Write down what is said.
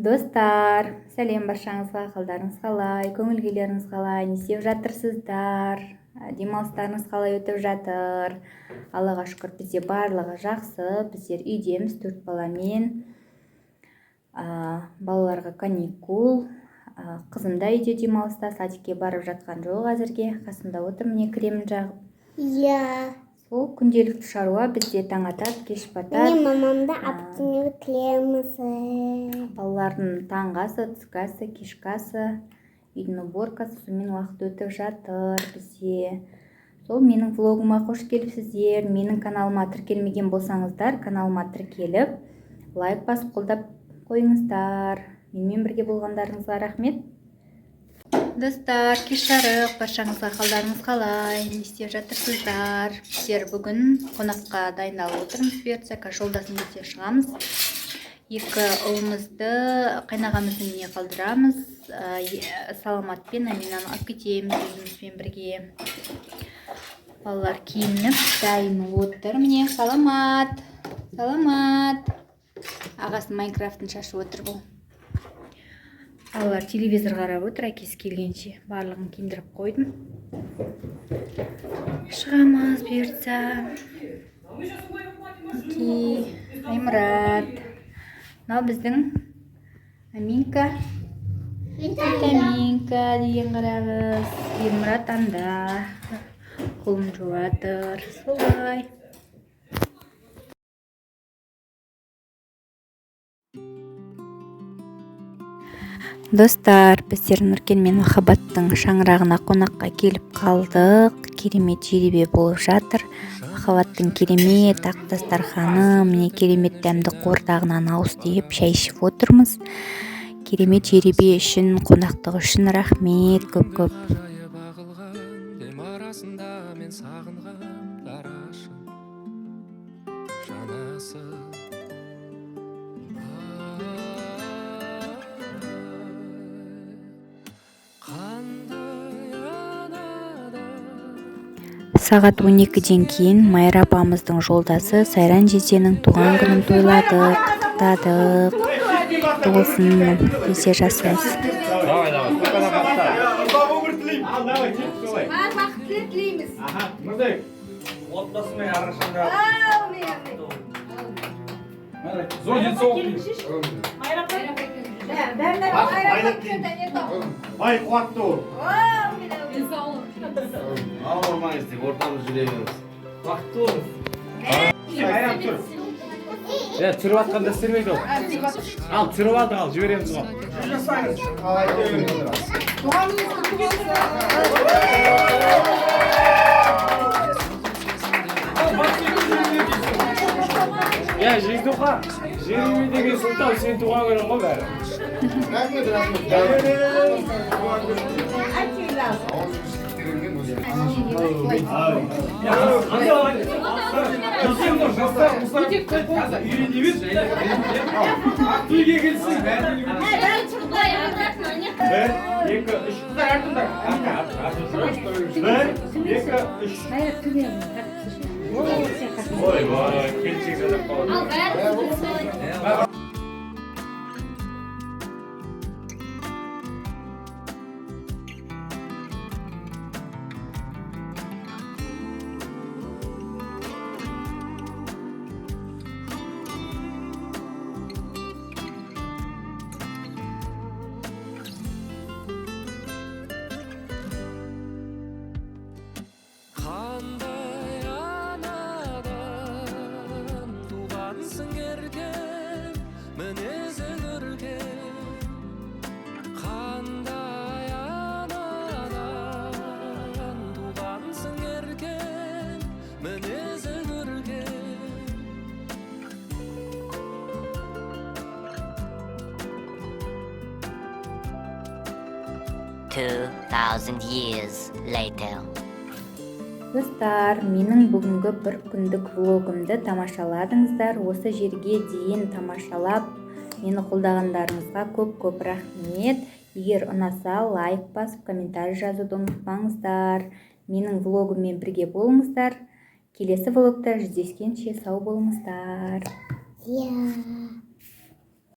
Достар, сәлем баршаңызға, қалдарыңыз қалай, көңіл күйлеріңіз қалай, не істеп жатырсыздар, демалыстарыңыз қалай өтіп жатыр? Аллаға шүкір, бізде барлығы жақсы, біздер үйдеміз 4 баламен, балаларға каникул, қызым да үйде демалыста, садикке барып жатқан жоқ әзірге, қасымда отыр, міне кремін жағып. Иә. Сол күнделікті шаруа, бізде таң атады, кеш батады. Міне мамамда аптыны кремасы. Балалардың таңғасы, түскі кешкі асы, үйдің уборкасы, сонымен уақыт өтіп жатыр бізде. Сол менің влогыма қош келіпсіздер. Менің каналыма тіркелмеген болсаңыздар, каналыма тіркеліп, лайк басып қолдап қойыңыздар. Менімен бірге болғандарыңызға рахмет. Достар, кеш жарық, баршаңызға қалдарыңыз қалай, не істеп жатырсыздар? Біздер бүгін қонаққа дайындалып отырмыз, бұйыртса жолдасын кете шығамыз. Екі ұлымызды қайнағамыздың үйіне қалдырамыз. Саламатпен Аминаны алып кетеміз өзімізбен бірге. Балалар киініп, дайын отыр. Міне, саламат. Саламат. Ағасы Майнкрафтын шашып отыр бұл. Балалар телевизор қарап отыр, әкесі келгенше. Барлығын киіндіріп қойдым. Шығамыз бұйыртса. Окей, Аймұрат. Мынау біздің Аминка. Аминка деген қарағыз. Аймұрат анда. Қолын жуатыр. Солай. Достар, біздер Нұркен мен Махаббаттың шаңырағына қонаққа келіп қалдық. Керемет жеребе болып жатыр. Махаббаттың керемет ақ дастарханы, міне керемет дәмді қордағынан ауыз тиіп шай ішіп отырмыз. Керемет жеребе үшін, қонақтығы үшін рахмет көп-көп. Сағат 12-ден кейін Майра апамыздың жолдасы Сайран жезденің туған күнін тойладық, құттықтадық. Болсын, өте жасайыз. Бай қуатты. Ауырмаңыз деп ортамыз жүре беріңіз. Бақытты болыңыз. Қайрап тұр. Түсіріп атқанда істермейді ол. Ал, түсіріп алды, ал, жібереміз ғой. Жасаңыз. Қалай өңіріңіз. Туғаныңыз құтты болсын. Жеңдуға, жеріме деген сұлтан, сен туған күнің ғой бәрі. Ой, келчек жазып қалады. years later. Достар, менің бүгінгі бір күндік влогымды тамашаладыңыздар. Осы жерге дейін тамашалап, мені қолдағандарыңызға көп-көп рахмет. Егер ұнаса, лайк басып, комментарий жазуды ұмытпаңыздар. Менің влогыммен бірге болыңыздар. Келесі влогта жүздескенше сау болыңыздар. Иә.